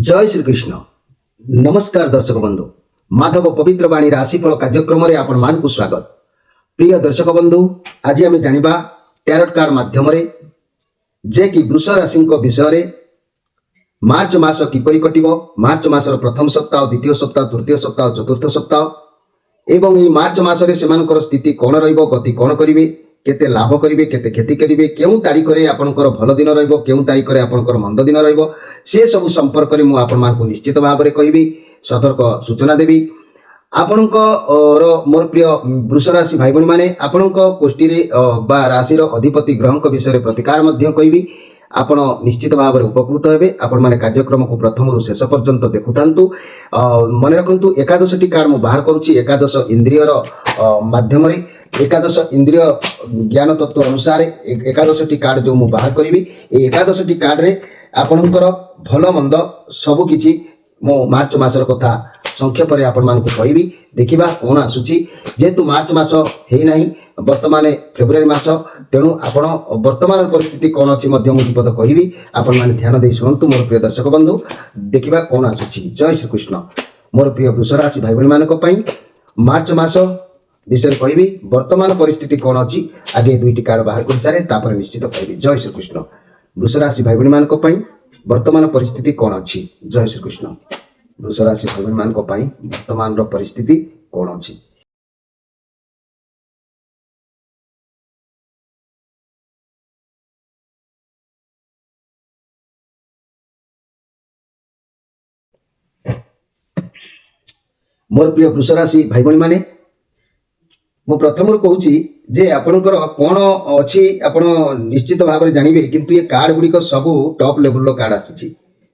जय श्रीकृष्ण। नमस्कार दर्शक बंधु, माधव पवित्र वाणी राशिफल कार्यक्रम में आपण मान को स्वागत। प्रिय दर्शक बंधु, आज आम जाना टैरोट कार्ड माध्यम जे कि वृष राशि विषय में मार्च मास किपरि कटिब, मार्च मासर प्रथम सप्ताह, द्वितीय सप्ताह, तृतीय सप्ताह, चतुर्थ सप्ताह एवं ये मार्च मासरे सेमानकर स्थिति कौन रहिबो, गति कौन करिवे, केते लाभ करिवे, केते क्षति करिवे, केउं तारीख रे आपनकर भल दिन रहिबो, केउं तारीख रे आपनकर मंद दिन रहिबो, से सब संपर्क रे मु आपन मान को निश्चित भाव रे कहिबी, सतर्क सूचना देबी। आपणकर मोर प्रिय वृष राशि भाई भणी माने आपणक कोष्ठी रे बा राशि रो अधिपति ग्रहक विषय प्रतिकार मध्य कहिबी। आपण निश्चित भाव में उपकृत हेबे। आपण माने कार्यक्रम को प्रथम रु शेष पर्यंत देखुथांतु। मन रखंतु एकादशटी कार्ड मु बाहर करूची एकादश इंद्रियर माध्यम रे, एकादश इंद्रिय ज्ञान तत्व अनुसार एकादशटी कार्ड जो मु बाहर करिवि, ए एकादशटी कार्ड रे आपणकर भल मंद सब किछि मो मार्च मासर कथा संक्षेप रे आपण मान को कहबी। देखिबा कोन आसुची, जेतु मार्च मास हेई नाही, वर्तमान फेब्रुआरी मास, तेणु आपण वर्तमान परिस्थिति कौन अच्छी मुझपद कहबी। आपण माने ध्यान दे शुणु मोर प्रिय दर्शक बंधु, देखिबा कौन आसुची। जय श्री कृष्ण। मोर प्रिय वृष राशि भाई भणी मानक पई मार्च मास विषय कहबी, वर्तमान परिस्थिति कौन अच्छी आगे दुईटी कार्ड बाहर कर सारे तापर निश्चित कहबी। जय श्री कृष्ण। वृष राशि भाई भणी मानक पई वर्तमान परिस्थिति कौन अच्छी। जय श्री कृष्ण। वृष राशि भाई भणी मानक पई वर्तमान परिस्थिति कौन अच्छी। मोर प्रिय वृष राशि भाई भणी माने मु प्रथम कहूँ जे आपणकर कौन अच्छी आप निश्चित भाव में जानवे, किंतु ये कार्ड गुड़िक सब टॉप लेवल कार्ड आसी।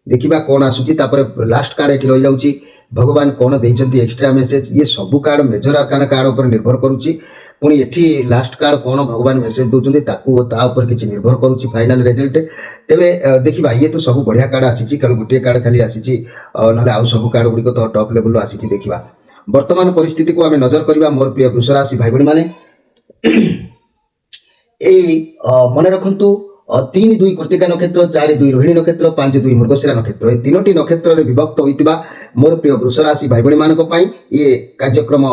देखिबा कौन आसुची, तापर लास्ट कार्ड एठी रही जाउची। भगवान कौन देइचंती एक्स्ट्रा मेसेज, ये सब कार्ड मेजर आर्काना कार्ड ऊपर निर्भर करूची। पुणी एठी लास्ट कार्ड कौन भगवान मेसेज दउचंती ताकू ता ऊपर किछि निर्भर करूची फाइनल रिजल्ट। तेबे देखिबा ये तो सब बढ़िया कार्ड आसीची, कल गोटे कार्ड खाली आसीची, नले आउ सब कार्ड गुड़िक तो टॉप लेवल आसीची। देखिबा वर्तमान परिस्थिति को आमे नजर करिबा। मोर प्रिय वृष राशि भाई भणी माने मन रखु 3-2 कृतिका नक्षत्र, 4-2 रोहिणी नक्षत्र, 5-2 मृगशिरा नक्षत्र, ये तीनोटी नक्षत्र रे विभक्त होइतिबा मोर प्रिय वृष राशि भाई भणी मानक पई ये कार्यक्रम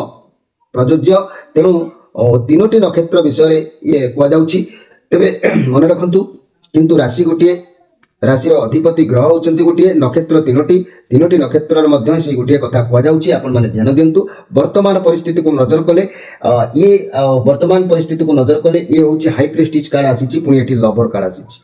प्रयोज्य। तेणु तीनोटी नक्षत्र विषय ये कुआ जाउची। तेबे मन रखंतु, किंतु राशि गोटे, राशि अधिपति ग्रह होचंती गोटे, नक्षत्र तीनोटी नक्षत्र मध्य से गोटे कथा कुआ जाउची। आपण माने ध्यान दियंतु। वर्तमान परिस्थिति को नजर कले ये वर्तमान परिस्थिति को नजर कले ये होची हाई प्रेस्टीज कार्ड आसीची, पुणी एठी लवर कार्ड आसीची।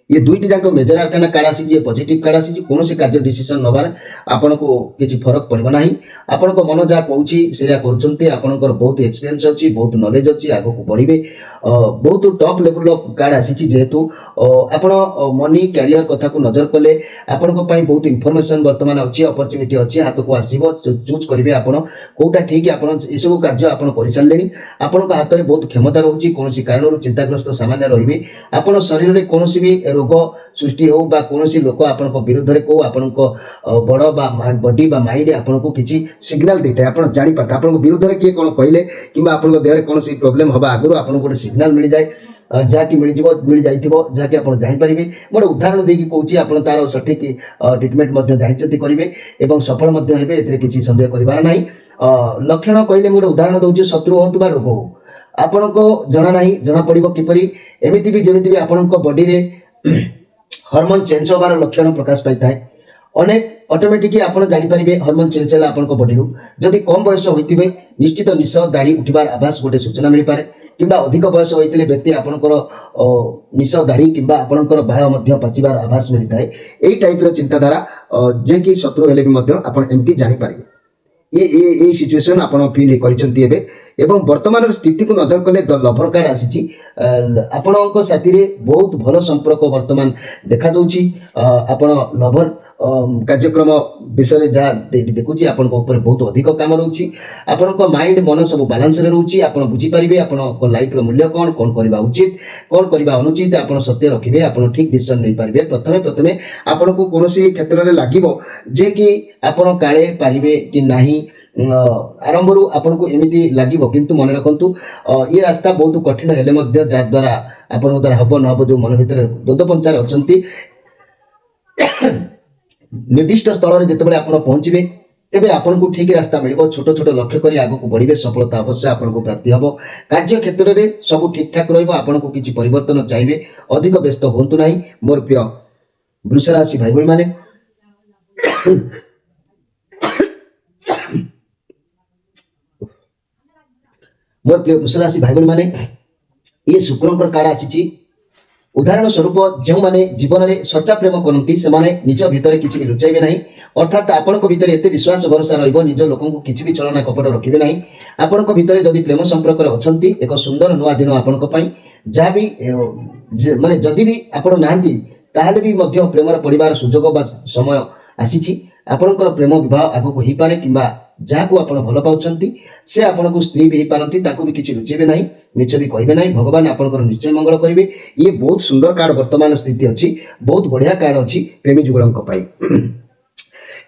ये दुईटी जाक मेजर आर्काना कार्ड आसी, ये पॉजिटिव कार्ड आसी। कौन से कार्य डिसीजन नबार आपन को किसी फरक पड़बो नाही। आपन को मन जा कहूची से या करचंती। आपनकर बहुत एक्सपीरियंस अछि, बहुत नॉलेज अछि, आगो को बढ़िबे। बहुत टॉप लेवल कार्ड आसी, जेहेतु आपण मनी कैरियर कथा को नजर कले आपण को पई बहुत इन्फॉर्मेशन वर्तमान अछि, अपॉर्चुनिटी अछि, हाथ को आसीबो। चूज करिवे आपण कोटा ठीक। आपण ए सब कार्य आपण करि सारलेनी। आपण को हाथ रे बहुत क्षमता रहउची। कोनोसी कारणरू चिंताग्रस्त सामान्य रहिबे। आपण शरीर रे कोनोसी भी रोग सृष्टि हो बा कोनोसी लोक आपण को विरुद्ध रे को आपण को बड़ बा बॉडी बा माइंड आपण को किछि सिग्नल देते, आपण जानि पाता। आपण को विरुद्ध रे के कोन कहले किबा आपण को देह रे कोनोसी प्रॉब्लम होबा आगुरो आपण को सिग्नल मिल जाए, जहाँकि मिल जाइथिबो, जहाँकि आपण जानि परिबे। मोर उदाहरण देकी कहूची, आपण तार सठिक ट्रीटमेंट मध्ये जानिचंती करिवे एवं सफल मध्ये हेबे, एथिरे किछि संदेह करिवार नाही। लक्षण कहले मोर उदाहरण दउची, शत्रु होंतु बा रोग हो, आपण को जना नाही, जना पड़िबो किपरि। एमिति भी जेमिति भी आपण को बॉडी रे हार्मोन चेंज होबार लक्षण प्रकाश पाई थाए। अनेक ऑटोमेटिकली आपण जानि परिबे हार्मोन चेंज होला आपण को बॉडी रू। जदि कम बयस होइतिबे निश्चित निश दाढ़ी उठिबार आभास गोटे सूचना मिल पारे, किंबा अधिक बयस होइतिले व्यक्ति आपणकर निश दाढ़ी किंबा आपणकर बाल मध्य पाचिबार आभास मिल थाए। एई टाइप रो चिंताधारा जे कि शत्रु हेले भी मध्य आपण एमती जानि पारिबे। ये सिचुएशन आपण फील करिसंती एबे। एवं वर्तमान स्थिति को नजर कले द लवर कार्ड आसीची। आपणक साथी रे बहुत भलो संपर्क वर्तमान देखा दउची। आपण लवर कार्यक्रम विषय जा देखुची, आपण को ऊपर बहुत अधिक काम रहउची। आपण को माइंड मन सब बैलेंस रे रहउची। आपण बुझी परिबे आपण को लाइफ रो मूल्य कोन कोन करबा उचित, कोन करबा अनुचित, आपण सत्य रखिबे, आपण ठीक डिसीजन नै परिबे। प्रथमे आपण को कोनोसी क्षेत्र रे लागिबो जे कि आपण काळे पारिबे कि नाही। आरंभरू आपन को एमिति लागिबो, किंतु मन रखंतु ये रास्ता बहुत कठिन हेले मध्य जा द्वारा आपन द्वारा हबो न हबो जो मन भितर दोद पंचार अछंती ନିର୍ଦ୍ଦିଷ୍ଟ ସ୍ଥଳରେ ଯେତେବେଳେ ଆପଣ ପହଞ୍ଚିବେ ତେବେ ଆପଣଙ୍କୁ ଠିକ ରାସ୍ତା ମିଳିବ। ଛୋଟ ଛୋଟ ଲକ୍ଷ୍ୟ କରି ଆଗକୁ ବଢିବେ, ସଫଳତା ଅବଶ୍ୟ ଆପଣଙ୍କୁ ପ୍ରାପ୍ତି ହେବ। କାର୍ଯ୍ୟ କ୍ଷେତ୍ରରେ ସବୁ ଠିକଠାକ ରହିବ। ଆପଣଙ୍କୁ କିଛି ପରିବର୍ତ୍ତନ ଚାହିଁବେ, ଅଧିକ ବ୍ୟସ୍ତ ହୁଅନ୍ତୁ ନାହିଁ। ମୋର ପ୍ରିୟ ବୃଷ ରାଶି ଭାଇ ଭଉଣୀମାନେ, ମୋର ପ୍ରିୟ ବୃଷ ରାଶି ଭାଇ ଭଉଣୀମାନେ, ଇଏ ଶୁକ୍ରଙ୍କର କାର୍ଡ ଆସିଛି। ଉଦାହରଣ ସ୍ୱରୂପ ଯେଉଁମାନେ ଜୀବନରେ ସଚ୍ଚା ପ୍ରେମ କରନ୍ତି ସେମାନେ ନିଜ ଭିତରେ କିଛି ବି ଲୁଚାଇବେ ନାହିଁ, ଅର୍ଥାତ୍ ଆପଣଙ୍କ ଭିତରେ ଏତେ ବିଶ୍ୱାସ ଭରସା ରହିବ, ନିଜ ଲୋକଙ୍କୁ କିଛି ବି ଛଳନା କପଟ ରଖିବେ ନାହିଁ। ଆପଣଙ୍କ ଭିତରେ ଯଦି ପ୍ରେମ ସମ୍ପର୍କରେ ଅଛନ୍ତି, ଏକ ସୁନ୍ଦର ନୂଆ ଦିନ ଆପଣଙ୍କ ପାଇଁ। ଯାହା ବି ମାନେ ଯଦି ବି ଆପଣ ନାହାନ୍ତି ତାହେଲେ ବି ମଧ୍ୟ ପ୍ରେମର ପଡ଼ିବାର ସୁଯୋଗ ବା ସମୟ ଆସିଛି। ଆପଣଙ୍କର ପ୍ରେମ ବିବାହ ଆଗକୁ ହେଇପାରେ, କିମ୍ବା ଯାହାକୁ ଆପଣ ଭଲ ପାଉଛନ୍ତି ସେ ଆପଣଙ୍କୁ ସ୍ତ୍ରୀ ବି ହେଇପାରନ୍ତି, ତାକୁ ବି କିଛି ଲୁଚେଇବେ ନାହିଁ, ମିଛ ବି କହିବେ ନାହିଁ। ଭଗବାନ ଆପଣଙ୍କର ନିଶ୍ଚୟ ମଙ୍ଗଳ କରିବେ। ଇଏ ବହୁତ ସୁନ୍ଦର କାର୍ଡ ବର୍ତ୍ତମାନ ସ୍ଥିତି ଅଛି, ବହୁତ ବଢିଆ କାର୍ଡ ଅଛି ପ୍ରେମୀ ଯୁଗଳଙ୍କ ପାଇଁ।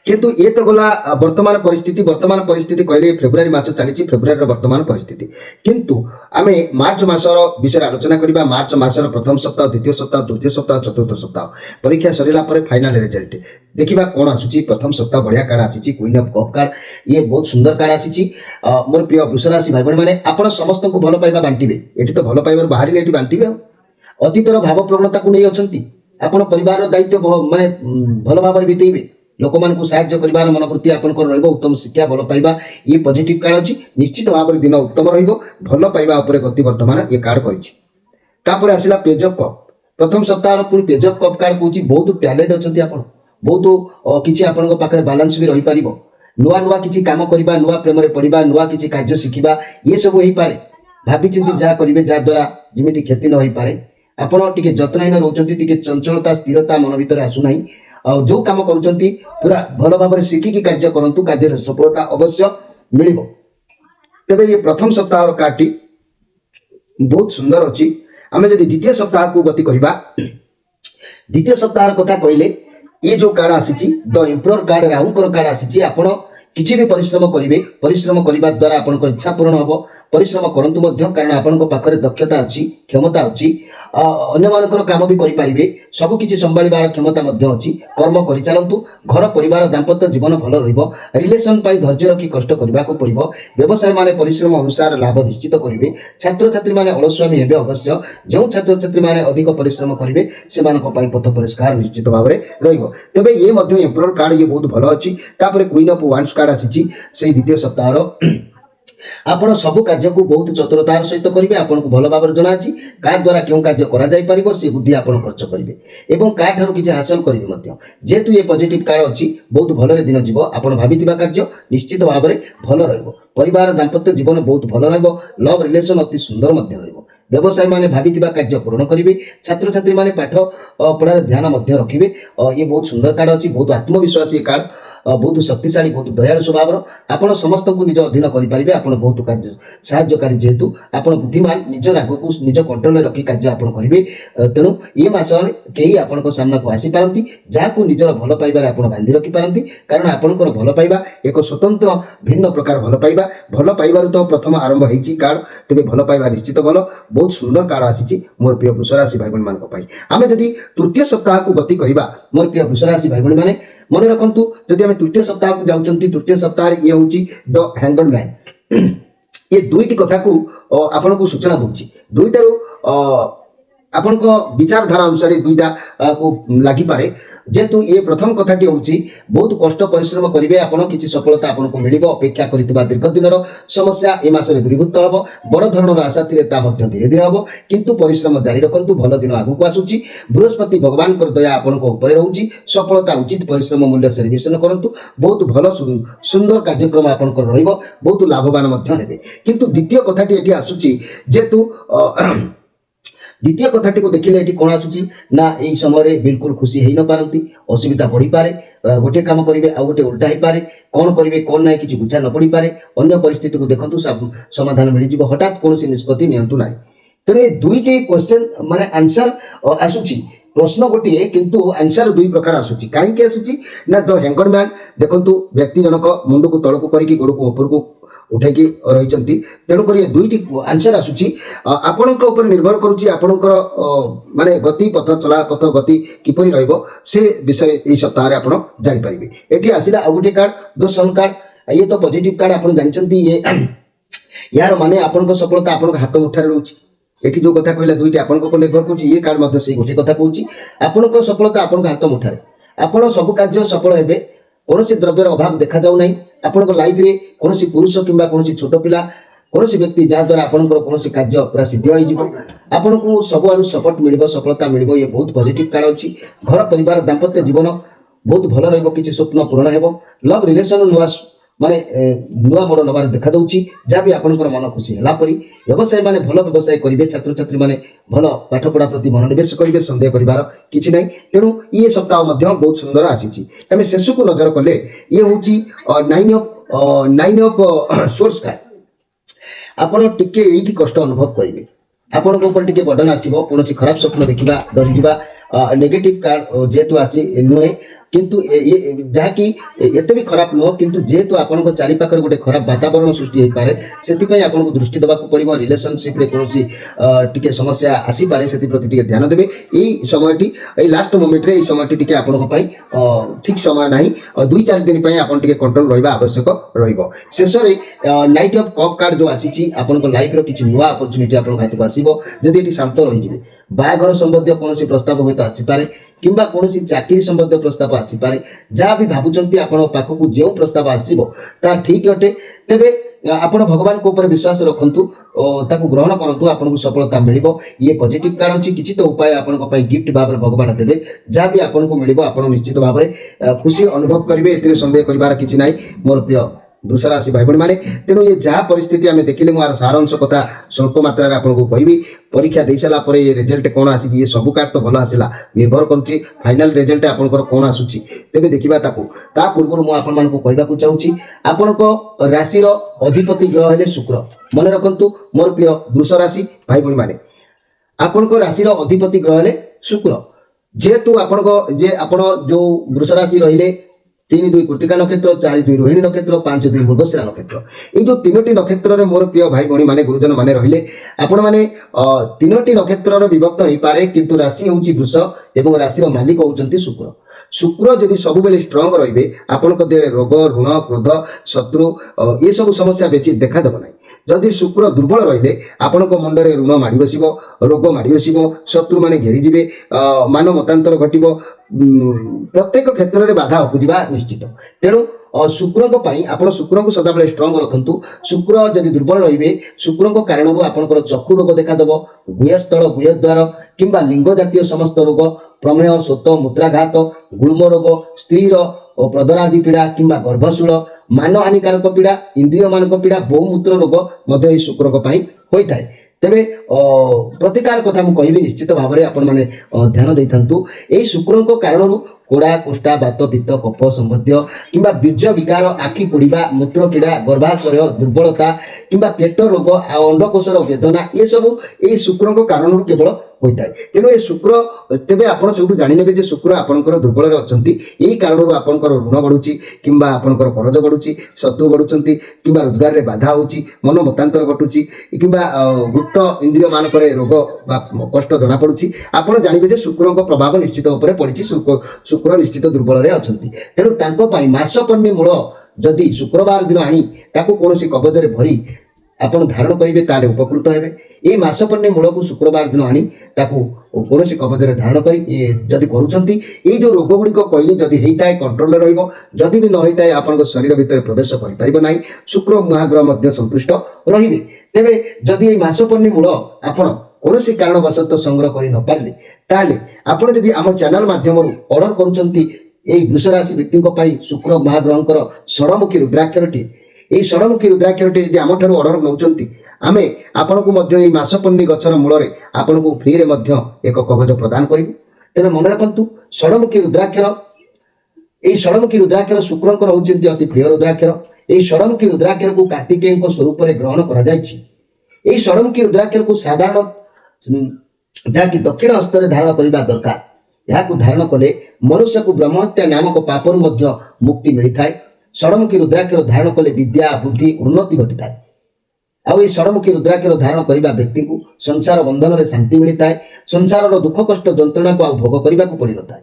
କିନ୍ତୁ ଏ ତ ଗଲା ବର୍ତ୍ତମାନ ପରିସ୍ଥିତି କହିଲେ ଫେବୃଆରୀ ମାସ ଚାଲିଛି, ଫେବୃଆରୀର ବର୍ତ୍ତମାନ ପରିସ୍ଥିତି। କିନ୍ତୁ ଆମେ ମାର୍ଚ୍ଚ ମାସର ବିଷୟରେ ଆଲୋଚନା କରିବା। ମାର୍ଚ୍ଚ ମାସର ପ୍ରଥମ ସପ୍ତାହ, ଦ୍ୱିତୀୟ ସପ୍ତାହ, ତୃତୀୟ ସପ୍ତାହ, ଚତୁର୍ଥ ସପ୍ତାହ ପରୀକ୍ଷା ସରିଲା ପରେ ଫାଇନାଲ ରେଜଲ୍ଟ ଦେଖିବା କଣ ଆସୁଛି। ପ୍ରଥମ ସପ୍ତାହ ବଢିଆ କାର୍ଡ ଆସିଛି, କୁଇନ୍ ଅଫ୍ କପ୍ କାର୍ଡ। ଇଏ ବହୁତ ସୁନ୍ଦର କାର୍ଡ ଆସିଛି। ମୋର ପ୍ରିୟ ବୃଷ ରାଶି ଭାଇ ଭଉଣୀମାନେ, ଆପଣ ସମସ୍ତଙ୍କୁ ଭଲ ପାଇବା ବାଣ୍ଟିବେ। ଏଠି ତ ଭଲ ପାଇବାର ବାହାରିଲେ ଏଠି ବାଣ୍ଟିବେ। ଆଉ ଅତୀତର ଭାବ ପ୍ରବଣତାକୁ ନେଇ ଅଛନ୍ତି, ଆପଣ ପରିବାରର ଦାୟିତ୍ୱ ମାନେ ଭଲ ଭାବରେ ବିତେଇବେ। ଲୋକମାନଙ୍କୁ ସାହାଯ୍ୟ କରିବାର ମନୋବୃତ୍ତି ଆପଣଙ୍କର ରହିବ। ଉତ୍ତମ ଶିକ୍ଷା, ଭଲ ପାଇବା, ଇଏ ପଜିଟିଭ କାର୍ଡ ଅଛି। ନିଶ୍ଚିତ ଭାବରେ ଦିନ ଉତ୍ତମ ରହିବ। ଭଲ ପାଇବା ଉପରେ ଗତି ବର୍ତ୍ତମାନ ଇଏ କାର୍ଡ କରିଛି। ତାପରେ ଆସିଲା ପେଜ୍ ଅଫ୍ କପ୍। ପ୍ରଥମ ସପ୍ତାହର ପୁଣି ପେଜ୍ ଅଫ୍ କପ୍ କାର୍ଡ କହୁଛି ବହୁତ ଟ୍ୟାଲେଣ୍ଟ ଅଛନ୍ତି ଆପଣ, ବହୁତ କିଛି ଆପଣଙ୍କ ପାଖରେ ବାଲାନ୍ସ ବି ରହିପାରିବ। ନୂଆ ନୂଆ କିଛି କାମ କରିବା, ନୂଆ ପ୍ରେମରେ ପଡ଼ିବା, ନୂଆ କିଛି କାର୍ଯ୍ୟ ଶିଖିବା, ଇଏ ସବୁ ହେଇପାରେ। ଭାବିଚିନ୍ତି ଯାହା କରିବେ, ଯାହା ଦ୍ୱାରା ଯେମିତି କ୍ଷତି ନ ହେଇପାରେ। ଆପଣ ଟିକେ ଯତ୍ନହୀନ ରହୁଛନ୍ତି, ଟିକେ ଚଞ୍ଚଳତା ସ୍ଥିରତା ମନ ଭିତରେ ଆସୁନାହିଁ। ଆଉ ଯୋଉ କାମ କରୁଛନ୍ତି ପୁରା ଭଲ ଭାବରେ ଶିଖିକି କାର୍ଯ୍ୟ କରନ୍ତୁ, କାର୍ଯ୍ୟରେ ସଫଳତା ଅବଶ୍ୟ ମିଳିବ। ତେବେ ଇଏ ପ୍ରଥମ ସପ୍ତାହର କାର୍ଡଟି ବହୁତ ସୁନ୍ଦର ଅଛି। ଆମେ ଯଦି ଦ୍ୱିତୀୟ ସପ୍ତାହକୁ ଗତି କରିବା, ଦ୍ୱିତୀୟ ସପ୍ତାହର କଥା କହିଲେ ଇଏ ଯୋଉ କାର୍ଡ ଆସିଛି ଦ ଏମ୍ପରର କାର୍ଡ, ରାହୁଙ୍କର କାର୍ଡ ଆସିଛି। ଆପଣ କିଛି ବି ପରିଶ୍ରମ କରିବେ, ପରିଶ୍ରମ କରିବା ଦ୍ୱାରା ଆପଣଙ୍କ ଇଚ୍ଛା ପୂରଣ ହେବ। ପରିଶ୍ରମ କରନ୍ତୁ ମଧ୍ୟ, କାରଣ ଆପଣଙ୍କ ପାଖରେ ଦକ୍ଷତା ଅଛି, କ୍ଷମତା ଅଛି। ଅନ୍ୟମାନଙ୍କର କାମ ବି କରିପାରିବେ, ସବୁ କିଛି ସମ୍ଭାଳିବାର କ୍ଷମତା ମଧ୍ୟ ଅଛି। କର୍ମ କରିଚାଲନ୍ତୁ। ଘର ପରିବାର ଦାମ୍ପତ୍ୟ ଜୀବନ ଭଲ ରହିବ। ରିଲେସନ ପାଇଁ ଧୈର୍ଯ୍ୟ ରଖି କଷ୍ଟ କରିବାକୁ ପଡ଼ିବ। ବ୍ୟବସାୟ ମାନେ ପରିଶ୍ରମ ଅନୁସାରେ ଲାଭ ନିଶ୍ଚିତ କରିବେ। ଛାତ୍ରଛାତ୍ରୀମାନେ ଅଳସୁଆମୀ ହେବେ ଅବଶ୍ୟ। ଯେଉଁ ଛାତ୍ରଛାତ୍ରୀମାନେ ଅଧିକ ପରିଶ୍ରମ କରିବେ ସେମାନଙ୍କ ପାଇଁ ପଥ ପରିଷ୍କାର ନିଶ୍ଚିତ ଭାବରେ ରହିବ। ତେବେ ଇଏ ମଧ୍ୟ ଏମ୍ପରର କାର୍ଡ, ଇଏ ବହୁତ ଭଲ ଅଛି। ତାପରେ କୁଇନ୍ ଅଫ୍ ୱାଣ୍ଡସ୍ କାର୍ଡ ଆସିଛି ସେଇ ଦ୍ୱିତୀୟ ସପ୍ତାହର। ଆପଣ ସବୁ କାର୍ଯ୍ୟକୁ ବହୁତ ଚତୁରତାର ସହିତ କରିବେ। ଆପଣଙ୍କୁ ଭଲ ଭାବରେ ଜଣାଅଛି କାହା ଦ୍ୱାରା କେଉଁ କାର୍ଯ୍ୟ କରାଯାଇପାରିବ, ସେ ବୁଦ୍ଧି ଆପଣ ଖର୍ଚ୍ଚ କରିବେ ଏବଂ କାହା ଠାରୁ କିଛି ହାସଲ କରିବେ ମଧ୍ୟ। ଯେହେତୁ ଏ ପଜିଟିଭ କାର୍ଡ ଅଛି, ବହୁତ ଭଲରେ ଦିନ ଯିବ। ଆପଣ ଭାବିଥିବା କାର୍ଯ୍ୟ ନିଶ୍ଚିତ ଭାବରେ ଭଲ ରହିବ। ପରିବାର ଦାମ୍ପତ୍ୟ ଜୀବନ ବହୁତ ଭଲ ରହିବ। ଲଭ୍ ରିଲେସନ ଅତି ସୁନ୍ଦର ମଧ୍ୟ ରହିବ। ବ୍ୟବସାୟୀ ମାନେ ଭାବିଥିବା କାର୍ଯ୍ୟ ପୂରଣ କରିବେ। ଛାତ୍ରଛାତ୍ରୀ ମାନେ ପାଠ ପଢ଼ାରେ ଧ୍ୟାନ ମଧ୍ୟ ରଖିବେ। ଇଏ ବହୁତ ସୁନ୍ଦର କାର୍ଡ ଅଛି, ବହୁତ ଆତ୍ମବିଶ୍ୱାସୀ ଏ କାର୍ଡ, ବହୁତ ଶକ୍ତିଶାଳୀ, ବହୁତ ଦୟାଳୁ ସ୍ୱଭାବର। ଆପଣ ସମସ୍ତଙ୍କୁ ନିଜ ଅଧୀନ କରିପାରିବେ। ଆପଣ ବହୁତ କାର୍ଯ୍ୟ ସାହାଯ୍ୟକାରୀ, ଯେହେତୁ ଆପଣ ବୁଦ୍ଧିମାନ, ନିଜ ରାଗକୁ ନିଜ କଣ୍ଟ୍ରୋଲରେ ରଖି କାର୍ଯ୍ୟ ଆପଣ କରିବେ। ତେଣୁ ଏ ମାସରେ କେହି ଆପଣଙ୍କ ସାମ୍ନାକୁ ଆସିପାରନ୍ତି ଯାହାକୁ ନିଜର ଭଲ ପାଇବାରେ ଆପଣ ବାନ୍ଧି ରଖିପାରନ୍ତି, କାରଣ ଆପଣଙ୍କର ଭଲ ପାଇବା ଏକ ସ୍ୱତନ୍ତ୍ର ଭିନ୍ନ ପ୍ରକାର ଭଲ ପାଇବା। ଭଲ ପାଇବାରୁ ତ ପ୍ରଥମ ଆରମ୍ଭ ହେଇଛି କାର୍ଡ। ତେବେ ଭଲ ପାଇବା ନିଶ୍ଚିତ ଭଲ, ବହୁତ ସୁନ୍ଦର କାର୍ଡ ଆସିଛି ମୋର ପ୍ରିୟ ବୃଷ ରାଶି ଭାଇ ଭଉଣୀମାନଙ୍କ ପାଇଁ। ଆମେ ଯଦି ତୃତୀୟ ସପ୍ତାହକୁ ଗତି କରିବା, ମୋର ପ୍ରିୟ ବୃଷ ରାଶି ଭାଇ ଭଉଣୀମାନେ, ମନେ ରଖନ୍ତୁ ଯଦି ଆମେ ତୃତୀୟ ସପ୍ତାହକୁ ଯାଉଛନ୍ତି, ତୃତୀୟ ସପ୍ତାହରେ ଇଏ ହେଉଛି ଦ ହ୍ୟାଙ୍ଗଡ ମ୍ୟାନ। ଏ ଦୁଇଟି କଥାକୁ ଆପଣଙ୍କୁ ସୂଚନା ଦଉଛି। ଦୁଇଟାରୁ ଆପଣଙ୍କ ବିଚାରଧାରା ଅନୁସାରେ ଦୁଇଟା ଲାଗିପାରେ। ଯେହେତୁ ଇଏ ପ୍ରଥମ କଥାଟି ହେଉଛି ବହୁତ କଷ୍ଟ ପରିଶ୍ରମ କରିବେ ଆପଣ, କିଛି ସଫଳତା ଆପଣଙ୍କୁ ମିଳିବ। ଅପେକ୍ଷା କରିଥିବା ଦୀର୍ଘ ଦିନର ସମସ୍ୟା ଏ ମାସରେ ଦୂରୀଭୂତ ହେବ। ବଡ଼ ଧରଣର ଆଶା ଥିଲେ ତା ମଧ୍ୟ ଧୀରେ ଧୀରେ ହେବ, କିନ୍ତୁ ପରିଶ୍ରମ ଜାରି ରଖନ୍ତୁ। ଭଲ ଦିନ ଆଗକୁ ଆସୁଛି। ବୃହସ୍ପତି ଭଗବାନଙ୍କର ଦୟା ଆପଣଙ୍କ ଉପରେ ରହୁଛି। ସଫଳତା ଉଚିତ ପରିଶ୍ରମ ମୂଲ୍ୟ ସେଲିବ୍ରେସନ କରନ୍ତୁ। ବହୁତ ଭଲ ସୁନ୍ଦର କାର୍ଯ୍ୟକ୍ରମ ଆପଣଙ୍କର ରହିବ, ବହୁତ ଲାଭବାନ ମଧ୍ୟ ହେବେ। କିନ୍ତୁ ଦ୍ୱିତୀୟ କଥାଟି ଏଠି ଆସୁଛି, ଯେହେତୁ ଦ୍ୱିତୀୟ କଥାଟିକୁ ଦେଖିଲେ ଏଠି କ'ଣ ଆସୁଛି ନା ଏଇ ସମୟରେ ବିଲକୁଲ ଖୁସି ହେଇ ନ ପାରନ୍ତି, ଅସୁବିଧା ବଢ଼ିପାରେ। ଗୋଟିଏ କାମ କରିବେ ଆଉ ଗୋଟେ ଉଲ୍ଟା ହେଇପାରେ। କ'ଣ କରିବେ କ'ଣ ନାହିଁ କିଛି ବୁଝା ନ ପଡ଼ିପାରେ। ଅନ୍ୟ ପରିସ୍ଥିତିକୁ ଦେଖନ୍ତୁ, ସମାଧାନ ମିଳିଯିବ। ହଠାତ୍ କୌଣସି ନିଷ୍ପତ୍ତି ନିଅନ୍ତୁ ନାହିଁ। ତେଣୁ ଏ ଦୁଇଟି କ୍ୱେଶ୍ଚନ ମାନେ ଆନ୍ସର ଆସୁଛି। ପ୍ରଶ୍ନ ଗୋଟିଏ କିନ୍ତୁ ଆନ୍ସର ଦୁଇ ପ୍ରକାର ଆସୁଛି। କାହିଁକି ଆସୁଛି ନା ଦ ହ୍ୟାଙ୍ଗଡ ମ୍ୟାନ। ଦେଖନ୍ତୁ ବ୍ୟକ୍ତି ଜଣକ ମୁଣ୍ଡକୁ ତଳକୁ କରିକି ଗୋଡ଼କୁ ଉପରକୁ ଉଠେଇକି ରହିଛନ୍ତି। ତେଣୁକରି ଏ ଦୁଇଟି ଆନ୍ସର ଆସୁଛି। ଆପଣଙ୍କ ଉପରେ ନିର୍ଭର କରୁଛି ଆପଣଙ୍କର ମାନେ ଗତି ପଥ ଚଲାପଥ ଗତି କିପରି ରହିବ ସେ ବିଷୟରେ ଏହି ସପ୍ତାହରେ ଆପଣ ଜାଣିପାରିବେ। ଏଠି ଆସିଲା ଆଉ ଗୋଟିଏ କାର୍ଡ ଦ ସନ୍ କାର୍ଡ। ଇଏ ତ ପଜିଟିଭ କାର୍ଡ, ଆପଣ ଜାଣିଛନ୍ତି ଇଏ यार माने आपनक सफलता आपनक हाथ मुठारे रहउछि। एठी जो कथा कहला दुईटी आपनक ऊपर निर्भर करूछि। ये कार्ड मध्ये सेही गोटे कथा कहउछि, आपनक सफलता आपनक हाथ मुठारे। आपण सब कार्य सफल हेबे, कोनोसी द्रव्यर अभाव देखा जाउ नै। आपनक लाइफ रे कोनोसी पुरुष किंबा कोनोसी छोट पिला कोनोसी व्यक्ति जा द्वारा आपनकर कोनोसी कार्य पूरा सिद्ध होई जिवो। आपनकु सब आडू सपोर्ट मिलिबो, सफलता मिलिबो। ये बहुत पॉजिटिव कार्ड अछि। घर परिवार दाम्पत्य जीवन बहुत भल रहइबो, किछि स्वप्न पूर्ण हेबो। लव रिलेशन नुआ माने नुआ मोड़ नबार देखा दउछि। जा भी आपनकर मन खुशी हला परी व्यवसाय माने भल व्यवसाय करिवे, छात्र छात्री माने भल पाठ पढ़ा प्रति मनोनिवेश करिवे, संदेह करिवार किछि नै। तेणु ये सप्ताह मध्य बहुत सुंदर आसीछि। एमे शेष को नजर कले ये होछि नाइन ऑफ सोर्स कार्ड। आपण टिके एठी कष्ट अनुभव करिवे, आपनक ऊपर टिके बर्डन आसीबो, कोनोसी खराब स्वप्न देखिबा, डरि जिबा, नेगेटिव कार्ड जेतु आसी नुए किंतु जहाँकि एते भी खराब नुह, किंतु जेहेतु आपन चारि पाखर गोटे खराब वातावरण सृष्टि होई पारे, सेति आपको दृष्टि देवाक पड़ो। रिलेशनशिप रे कोनोसी टिके समस्या आसी पारे, सेति प्रति टिके ध्यान देबे। एई समयटी एई लास्ट मोमेंट रे एई समयटी टिके आपन पई ठीक समय नाही, 2-4 दिन पई आपन टिके कंट्रोल रहबा आवश्यक रहइबो। शेष रे नाइट ऑफ कप कार्ड जो आसीची, आपन लाइफ रो किछि नुवा अपॉर्चुनिटी आपन हाथ को आसीबो। जदि एटी शांत रहि जिवे, बाहाघर संबंधी कोनोसी प्रस्ताव होय त आसी पारे, किंबा कोनोसी चाकरी संबंधी प्रस्ताव आसी पारे। जहाँ भी भाबुचंती आपण पाखकु जे प्रस्ताव आसीबो ता ठीक अटे, तेबे आपण भगवान को ऊपर विश्वास रखंतु, ताकु ग्रहण करंतु, आपन को सफलता मिलिबो। ये पॉजिटिव कार्ड अछि। किछि तो उपाय आपन को पई गिफ्ट भाबरे भगवान देबे। जहाँ भी आपन को मिलिबो, आपन निश्चित भाबरे खुशी अनुभव करिवे, एतिरे संदेह करिवार किछि नै मोर प्रिय वृष राशि भाई बहन माने। तेणु ये जहाँ परिस्थिति आम देखिले मुझे सारांश कथा स्वल्प मात्रा आपको कहबी। परीक्षा दे सारा पर ये रिजल्ट कौन आसी, ये सब कार्ड तो भल आसला, निर्भर करुच्ची फाइनाल रिजल्ट आपंकर कौन आसूची। तेबे देखिबा ताकू। ता पूर्व मु आपण मानकु कहबाकू चाहूची, आपनको राशि रो अधिपति ग्रह हेले शुक्र। मन रखंतु मोर प्रिय वृष राशि भाई बहन माने, आपनको राशि रो अधिपति ग्रह हेले शुक्र। जेतु आपनको जे आपण जो वृष राशि रहिले 3-2 कृतिका नक्षत्र, 4-2 रोहिणी नक्षत्र, 5-2 मृगशिरा नक्षत्र। ये जो 3टी नक्षत्र रे मोर प्रिय भाई भणी माने गुरुजन माने रहिले, आपण माने 3टी नक्षत्र रो विभक्त होई पारे, किंतु राशि होउची वृष एवं राशि रो मालिक होउचंती शुक्र। शुक्र जदि सब बेले स्ट्रांग रहिबे, आपनक देह रोग ऋण क्रोध शत्रु ये सब समस्या बेची देखा देबो नै। जदि शुक्र दुर्बल रहिले, आपनक मुंडरे ऋण माडी बसिबो, रोग माडी बसिबो, शत्रु माने घेरी जिबे, मान मतांतर घटिबो, प्रत्येक क्षेत्र में बाधा उपजिबा निश्चित। तेणु शुक्र आपण शुक्र को सदा स्ट्रांग रखंतु। शुक्र जदि दुर्बल रहिबे, शुक्र को कारण आपनकर चक्षु रोग देखा देबो, गुहस्थल गुहद्वार किंबा लिंग जातीय समस्त रोग, प्रमेह शोथ मूत्राघात, गुल्म रोग, स्त्री प्रदरादि पीड़ा किंबा गर्भशूल, मान हानिकारक पीड़ा, इंद्रिय मानक पीड़ा, बहुमूत्र रोग मध्य शुक्र होता है। तेबे प्रतिकार कथा मु कहबी निश्चित भाव में आपण माने ध्यान देइथांतु। एई शुक्र को कारण कोड़ा कोष्ठा बात पित्त कफ संबंधी किंबा बीज विकार, आखि पोड़िबा, मूत्र पीड़ा, गर्भाशय दुर्बलता किंबा पेट रोग, अंडकोशर वेदना, ये सब एई शुक्र को कारण केवल होता है। तेणु ये शुक्र तेबे आपण सब जानिनेबे जे शुक्र आपनकर दुर्बल अछंती, एई कारण आपनकर ऋण बढ़ुची किंबा आपनकर कर्ज बढ़ुची, शत्रु बढ़ुचंती किंबा रोजगार रे बाधा होची, मन मतांतर घटुची किंबा गुप्त इंद्रिय मानकरे रोग कष्ट जना पड़ुची। आपण जानिबे जे शुक्र को प्रभाव निश्चित ऊपर पड़िची। शुक्र निश्चित दुर्बल रे अछंती। तेणु तांको पई मासपन्नी मूल जदि शुक्रवार दिन आनी ताको कोनोसी कवच रे भरी आपण धारण करिवे, ताले उपकृत हेबे। ए मासपन्नी मूल को शुक्रवार दिन आनी ताको कोनोसी कवच रे धारण करी जदि करूछंती, ए जो रोग गुडी को कहली जदि हेइताय कंट्रोल रे रहइबो, जदि भी न हेइताय आपन शरीर भीतर प्रवेश करि परिबो नाही। शुक्र महाग्रह मध्य संतुष्ट रहिबे। तेबे जदि ए मासपन्नी मूल आपण कोनोसी कारणवशत संग्रह करि न पारले, ताले आपण जदि आम चैनल माध्यम ऑर्डर करूछंती ए वृष राशि व्यक्ति को पई शुक्र महाग्रहंकर षडमुखी रुद्राक्षरटी, এই ষড়মুখী रुद्राक्षरटी यदि आम ठार ऑर्डर नौचंती, आमे आपन को मध्य এই मासपन्नी गछर मूल रे आपन को फ्री रे मध्य एक कवच प्रदान करिबु। तेबे मन रखंतु षड़मुखी रुद्राक्षर, এই षड़मुखी रुद्राक्षर शुक्रंकर होउचंती अति प्रिय रुद्राक्षर। এই षड़मुखी रुद्राक्षर को कार्तिकेयଙ୍କ स्वरूप रे ग्रहण करा जायछि। এই षड़मुखी रुद्राक्षर को साधारण जाकि दक्षिण हस्त रे धारण करिबा दरकार। याकु धारण कले मनुष्य को ब्रह्महत्या नामक पापरु मध्य मुक्ति मिलि थाए। ଷଡ଼ମୁଖୀ ରୁଦ୍ରାକ୍ଷର ଧାରଣ କଲେ ବିଦ୍ୟା ବୁଦ୍ଧି ଉନ୍ନତି ଘଟିଥାଏ। ଆଉ ଏହି ଷଡ଼ମୁଖୀ ରୁଦ୍ରାକ୍ଷର ଧାରଣ କରିବା ବ୍ୟକ୍ତିଙ୍କୁ ସଂସାର ବନ୍ଧନରେ ଶାନ୍ତି ମିଳିଥାଏ। ସଂସାରର ଦୁଃଖ କଷ୍ଟ ଯନ୍ତ୍ରଣାକୁ ଆଉ ଭୋଗ କରିବାକୁ ପଡ଼ିନଥାଏ।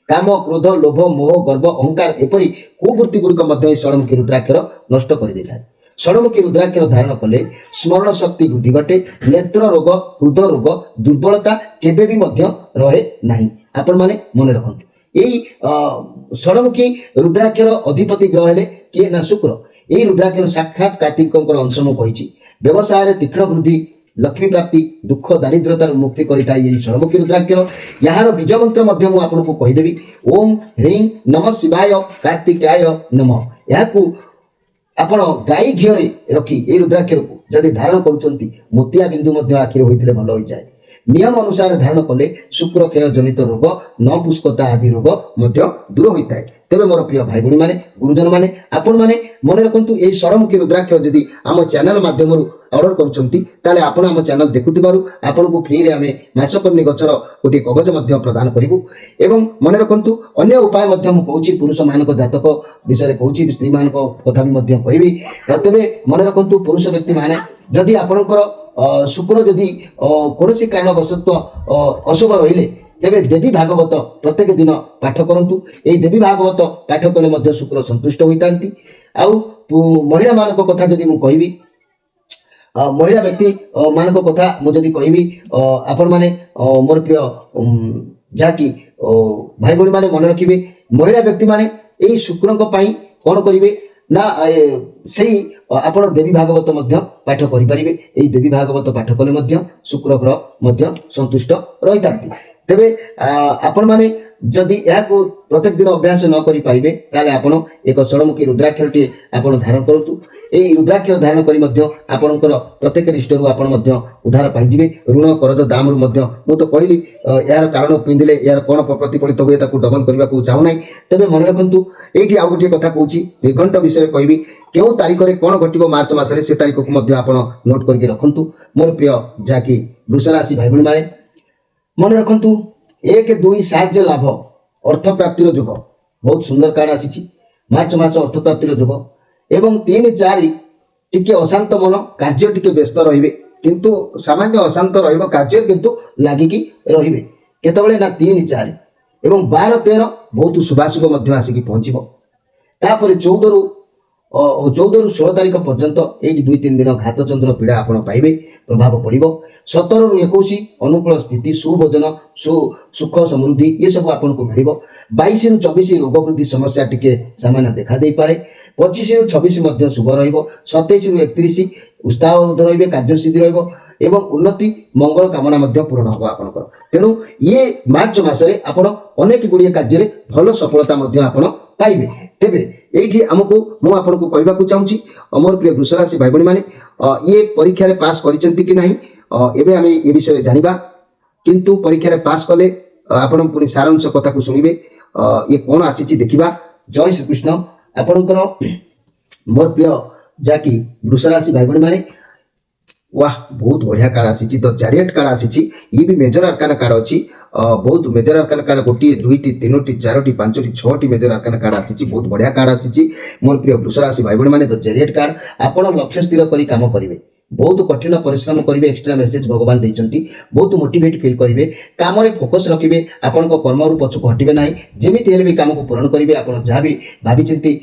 କାମ କ୍ରୋଧ ଲୋଭ ମୋହ ଗର୍ବ ଅହଙ୍କାର ଏପରି କୁବୃତ୍ତି ଗୁଡ଼ିକ ମଧ୍ୟ ଏହି ଷଡ଼ମୁଖୀ ରୁଦ୍ରାକ୍ଷର ନଷ୍ଟ କରିଦେଇଥାଏ। ଷଡ଼ମୁଖୀ ରୁଦ୍ରାକ୍ଷର ଧାରଣ କଲେ ସ୍ମରଣ ଶକ୍ତି ବୃଦ୍ଧି ଘଟେ। ନେତ୍ର ରୋଗ ହୃଦ ରୋଗ ଦୁର୍ବଳତା କେବେ ବି ମଧ୍ୟ ରହେ ନାହିଁ। ଆପଣମାନେ ମନେ ରଖନ୍ତୁ, ଏହି ଷଡ଼ମୁଖୀ ରୁଦ୍ରାକ୍ଷର ଅଧିପତି ଗ୍ରହ ହେଲେ କିଏ ନା ଶୁକ୍ର। ଏହି ରୁଦ୍ରାକ୍ଷର ସାକ୍ଷାତ କାର୍ତ୍ତିକଙ୍କର ଅଂଶ ମୁଁ କହିଛି। ବ୍ୟବସାୟରେ ତୀକ୍ଷ୍ଣ ବୃଦ୍ଧି ଲକ୍ଷ୍ମୀ ପ୍ରାପ୍ତି ଦୁଃଖ ଦାରିଦ୍ରତାରୁ ମୁକ୍ତି କରିଥାଏ ଏହି ଷଡ଼ମୁଖୀ ରୁଦ୍ରାକ୍ଷର। ଏହାର ବୀଜ ମନ୍ତ୍ର ମଧ୍ୟ ମୁଁ ଆପଣଙ୍କୁ କହିଦେବି। ଓಂ ହ୍ରିଂ ନମ ଶିବାୟ କାର୍ତ୍ତିକାୟ ନମଃ। ଏହାକୁ ଆପଣ ଗାଈ ଘିଅରେ ରଖି ଏହି ରୁଦ୍ରାକ୍ଷରକୁ ଯଦି ଧାରଣ କରୁଛନ୍ତି ମୋତିଆ ବିନ୍ଦୁ ମଧ୍ୟ ଆଖିରେ ହୋଇଥିଲେ ଭଲ ହୋଇଯାଏ। ନିୟମ ଅନୁସାରେ ଧାରଣ କଲେ ଶୁକ୍ରକ୍ଷୟ ଜନିତ ରୋଗ ନପୁଷ୍କତା ଆଦି ରୋଗ ମଧ୍ୟ ଦୂର ହୋଇଥାଏ। ତେବେ ମୋର ପ୍ରିୟ ଭାଇ ଭଉଣୀମାନେ ଗୁରୁଜନମାନେ ଆପଣମାନେ ମନେ ରଖନ୍ତୁ, ଏହି ଷଡ଼ମୁଖୀ ରୁଦ୍ରାକ୍ଷର ଯଦି ଆମ ଚ୍ୟାନେଲ ମାଧ୍ୟମରୁ ଅର୍ଡର କରୁଛନ୍ତି ତାହେଲେ ଆପଣ ଆମ ଚ୍ୟାନେଲ ଦେଖୁଥିବାରୁ ଆପଣଙ୍କୁ ଫ୍ରିରେ ଆମେ ମାସକର୍ଣ୍ଣୀ ଗଛର ଗୋଟିଏ କବଚ ମଧ୍ୟ ପ୍ରଦାନ କରିବୁ। ଏବଂ ମନେ ରଖନ୍ତୁ ଅନ୍ୟ ଉପାୟ ମଧ୍ୟ ମୁଁ କହୁଛି, ପୁରୁଷମାନଙ୍କ ଜାତକ ବିଷୟରେ କହୁଛି, ସ୍ତ୍ରୀମାନଙ୍କ କଥା ବି ମଧ୍ୟ କହିବି। ତେବେ ମନେ ରଖନ୍ତୁ ପୁରୁଷ ବ୍ୟକ୍ତିମାନେ ଯଦି ଆପଣଙ୍କର ଶୁକ୍ର ଯଦି କୌଣସି କାରଣବଶତଃ ଅଶୁଭ ରହିଲେ ତେବେ ଦେବୀ ଭାଗବତ ପ୍ରତ୍ୟେକ ଦିନ ପାଠ କରନ୍ତୁ। ଏହି ଦେବୀ ଭାଗବତ ପାଠ କଲେ ମଧ୍ୟ ଶୁକ୍ର ସନ୍ତୁଷ୍ଟ ହୋଇଥାନ୍ତି। ଆଉ ମହିଳାମାନଙ୍କ କଥା ଯଦି ମୁଁ କହିବି, ମହିଳା ବ୍ୟକ୍ତି ମାନଙ୍କ କଥା ମୁଁ ଯଦି କହିବି, ଆପଣମାନେ ମୋର ପ୍ରିୟ ଯାହାକି ଭାଇ ଭଉଣୀମାନେ ମନେ ରଖିବେ, ମହିଳା ବ୍ୟକ୍ତିମାନେ ଏହି ଶୁକ୍ରଙ୍କ ପାଇଁ କ'ଣ କରିବେ ନା ସେଇ ଆପଣ ଦେବୀ ଭାଗବତ ମଧ୍ୟ ପାଠ କରିପାରିବେ। ଏହି ଦେବୀ ଭାଗବତ ପାଠ କଲେ ମଧ୍ୟ ଶୁକ୍ର ଗ୍ରହ ମଧ୍ୟ ସନ୍ତୁଷ୍ଟ ରହିଥାନ୍ତି। ତେବେ ଆପଣମାନେ ଯଦି ଏହାକୁ ପ୍ରତ୍ୟେକ ଦିନ ଅଭ୍ୟାସ ନ କରିପାରିବେ ତାହେଲେ ଆପଣ ଏକ ଷଡ଼ମୁଖୀ ରୁଦ୍ରାକ୍ଷରଟିଏ ଆପଣ ଧାରଣ କରନ୍ତୁ। ଏହି ରୁଦ୍ରାକ୍ଷର ଧାରଣ କରି ମଧ୍ୟ ଆପଣଙ୍କର ପ୍ରତ୍ୟେକ ରିଷ୍ଟରୁ ଆପଣ ମଧ୍ୟ ଉଦ୍ଧାର ପାଇଯିବେ। ଋଣ କରଜ ଦାମରୁ ମଧ୍ୟ ମୁଁ ତ କହିଲି ଏହାର କାରଣ ପିନ୍ଧିଲେ ଏହାର କ'ଣ ପ୍ରତିଫଳିତ ହୁଏ ତାକୁ ଡବଲ କରିବାକୁ ଚାହୁଁନାହିଁ। ତେବେ ମନେ ରଖନ୍ତୁ, ଏଇଠି ଆଉ ଗୋଟିଏ କଥା କହୁଛି, ନିର୍ଘଣ୍ଟ ବିଷୟରେ କହିବି। କେଉଁ ତାରିଖରେ କ'ଣ ଘଟିବ ମାର୍ଚ୍ଚ ମାସରେ ସେ ତାରିଖକୁ ମଧ୍ୟ ଆପଣ ନୋଟ୍ କରିକି ରଖନ୍ତୁ। ମୋର ପ୍ରିୟ ଯାହାକି ବୃଷ ରାଶି ଭାଇ ଭଉଣୀମାନେ ମନେ ରଖନ୍ତୁ, 1, 2 ସାହାଯ୍ୟ ଲାଭ ଅର୍ଥ ପ୍ରାପ୍ତିର ଯୋଗ ବହୁତ ସୁନ୍ଦର କାର୍ଡ ଆସିଛି। ମାର୍ଚ୍ଚ ମାସ ଅର୍ଥ ପ୍ରାପ୍ତିର ଯୋଗ ଏବଂ 3, 4 ଟିକେ ଅଶାନ୍ତ ମନ, କାର୍ଯ୍ୟ ଟିକେ ବ୍ୟସ୍ତ ରହିବେ, କିନ୍ତୁ ସାମାନ୍ୟ ଅଶାନ୍ତ ରହିବ, କାର୍ଯ୍ୟ କିନ୍ତୁ ଲାଗିକି ରହିବେ। କେତେବେଳେ ନା 3, 4 ଏବଂ 12, 13 ବହୁତ ଶୁଭାଶୁଭ ମଧ୍ୟ ଆସିକି ପହଞ୍ଚିବ। ତାପରେ 14ରୁ 16 ତାରିଖ ପର୍ଯ୍ୟନ୍ତ ଏଇଠି 2-3 ଦିନ ଘାତଚନ୍ଦ୍ର ପୀଡ଼ା ଆପଣ ପାଇବେ, ପ୍ରଭାବ ପଡ଼ିବ। 17ରୁ 21 ଅନୁକୂଳ ସ୍ଥିତି, ସୁଭୋଜନ ସୁଖ ସମୃଦ୍ଧି ଏସବୁ ଆପଣଙ୍କୁ ମିଳିବ। 22ରୁ 24 ରୋଗ ବୃଦ୍ଧି ସମସ୍ୟା ଟିକେ ସାମାନ୍ୟ ଦେଖା ଦେଇପାରେ। 25ରୁ 26 ମଧ୍ୟ ଶୁଭ ରହିବ। 27ରୁ 31 ଉତ୍ସାହବୃଦ୍ଧ ରହିବେ, କାର୍ଯ୍ୟସିଦ୍ଧି ରହିବ ଏବଂ ଉନ୍ନତି ମଙ୍ଗଳ କାମନା ମଧ୍ୟ ପୂରଣ ହେବ ଆପଣଙ୍କର। ତେଣୁ ଇଏ ମାର୍ଚ୍ଚ ମାସରେ ଆପଣ ଅନେକ ଗୁଡ଼ିଏ କାର୍ଯ୍ୟରେ ଭଲ ସଫଳତା ମଧ୍ୟ ଆପଣ ପାଇବେ। ତେବେ ଏଇଠି ମୁଁ ଆପଣଙ୍କୁ କହିବାକୁ ଚାହୁଁଛି ମୋର ପ୍ରିୟ ବୃଷ ରାଶି ଭାଇ ଭଉଣୀମାନେ, ଇଏ ପରୀକ୍ଷାରେ ପାସ୍ କରିଛନ୍ତି କି ନାହିଁ ଏବେ ଆମେ ଏ ବିଷୟରେ ଜାଣିବା। କିନ୍ତୁ ପରୀକ୍ଷାରେ ପାସ୍ କଲେ ଆପଣ ପୁଣି ସାରାଂଶ କଥାକୁ ଶୁଣିବେ। ଇଏ କ'ଣ ଆସିଛି ଦେଖିବା। ଜୟ ଶ୍ରୀକୃଷ୍ଣ। ଆପଣଙ୍କର ମୋର ପ୍ରିୟ ଯାହାକି ବୃଷ ରାଶି ଭାଇ ଭଉଣୀମାନେ, वाह बहुत बढ़िया कार्ड आसी तो चैरियट कार्ड आसी ये भी मेजर आर्काना कार्ड अच्छी बहुत मेजर आर्काना कार्ड गोटे दुईटी तीनोटी चारोटी पांचटी छटी मेजर आर्काना कार्ड आसी बहुत बढ़िया कार्ड आसी मोर प्रिय वृष राशि भाई भाई मैंने तो चैरियट कार्ड आपण लक्ष्य स्थिर करी काम करेंगे बहुत कठिन परिश्रम करेंगे एक्सट्रा मेसेज भगवान देइचंती बहुत मोटिवेट फील करेंगे काम रे फोकस रखिए आपण कर्म रु पछक हटिबे नाही जेमिति हेले भी काम को पूर्ण करेंगे आपण जहाँ भी भाभी चिंती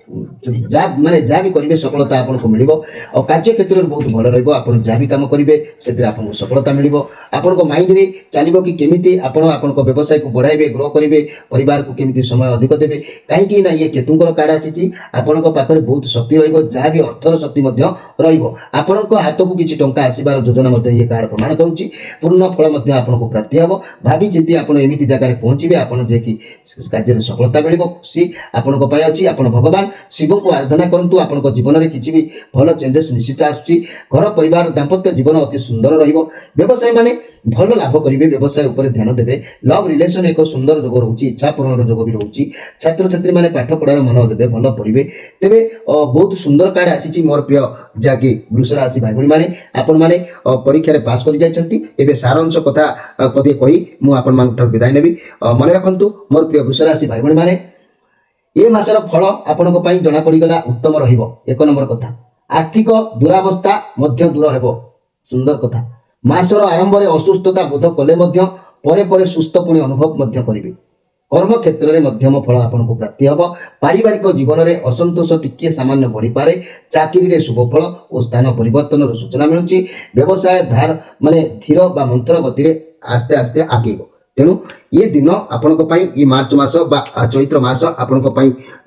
माने जहाँ भी करेंगे सफलता आपन को मिलिबो और कार्य क्षेत्र में बहुत भल रहिबो आपण जहाँ भी काम करेंगे से आपन को सफलता मिलिबो आपण को माइंड रे चलिबो कि केमिति आपण को व्यवसाय को बढ़ाइबे ग्रो करेंगे परिवार को केमिति समय अधिक देबे काहेकि ना ये केतुंकर कार्ड आसीची आपण को पाखरे बहुत शक्ति रहिबो जहाँ भी अर्थर शक्ति मध्य रहिबो आपण को हाथ को किछि टंका आसीबार योजना मध्य ये कार्ड प्रमाण करूची पूर्ण फल मध्य आपण को प्राप्ति हबो भाभी चिंती आपण एमिति जगह रे पहुंचीबे आपण जे कि कार्य रे सफलता मिलिबो सी आपण को पाय अछि आपण भगवान शिव को आराधना करंतु आपण को जीवन रे किछि भी भल चेंजेस निश्चित आछी घर परिवार दाम्पत्य जीवन अति सुंदर रहिबो व्यवसाय माने भल लाभ करेंगे व्यवसाय उपर ध्यान देवे लव रिलेशन एक सुंदर जोग रोचे इच्छा पूरण जोग भी रोचे छात्र छात्री मैंने पाठ पढ़ार मन देवे भल पढ़े तेरे बहुत सुंदर कार्ड आसी मोर प्रिय जहाँकि वृष राशि भाई भाई मैंने आपण मैंने परीक्षा पास कर जाइए सारांश कथा पदे कही मुझे विदाय नेबी मन रखु मोर प्रिय वृष राशि भाई भाई मैंने ए मासर फल आपणक पई जणा पड़ीगला उत्तम रहिबो। एक नंबर कथा आर्थिक दुरावस्था मध्य दूर हेबो। सुंदर कथा मासर आरंभ रे असुस्थता बोध कले मध्य परे परे सुस्थ पुणी अनुभव मध्य करिवे। कर्म क्षेत्र में मध्यम फल आपको प्राप्ति हम। पारिवारिक जीवन में असंतोष टिके सामान्य बढ़ी पारे। चाकरी रे शुभ फल और स्थान परिवर्तन सूचना मिलूची। व्यवसाय धार माने धीर बा मंत्र गति रे आस्ते आस्ते आगेब। तेणु ये दिन आपण ये मार्च मास बा चैत्र मास आपण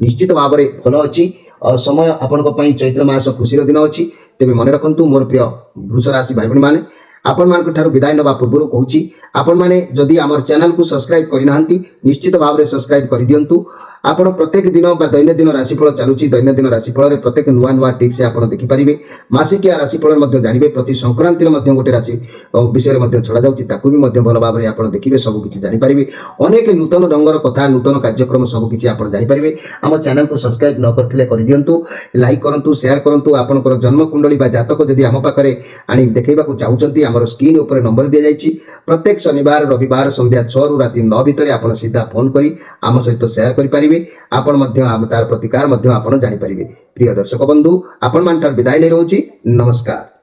निश्चित भाव में भल अच्छी समय आपण चैत्र मास खुशी दिन अच्छी। तेज मन रखु मोर प्रिय वृष राशि भाई भाई मैंने आपण मान विदाय नवा पूर्व कहूँ आपण मैंने जदि आमर चैनल को सब्सक्राइब करना निश्चित भाव में सब्सक्राइब कर दिंतु। आपण प्रत्येक दिन दैनंदिन राशिफल चलुची। दैनंदिन राशिफल प्रत्येक नुआ नुआ टिप्स आप देखिपारे। मासिकिया राशिफल जानवे प्रति संक्रांति गोटे राशि विषय में छड़ा जाऊँगी ताकू भी भल भाव में आप देखिए सबकि जानीपारे। अनेक नूतन रंगर कथा नूतन कार्यक्रम सबकि आप जानीपारे। आम चैनल को सब्सक्राइब न करथिले कर दियंतु। लाइक करंतु शेयर करंतु। आपनकर जन्म कुंडली बा जातक जदि आम पाखरे आनी देखैबाकू चाहूचंती आमर स्क्रीन ऊपर नंबर दिया जायछि। प्रत्येक शनिवार रविवार संध्या 6 रु राति 9 भितर आप सीधा फोन करी आम सहित शेयर करि आपण मध्य तार प्रतिकार मध्य आपण जानी परिबे। प्रिय दर्शक बंधु आपण मान विदाय नै रहउछि। नमस्कार।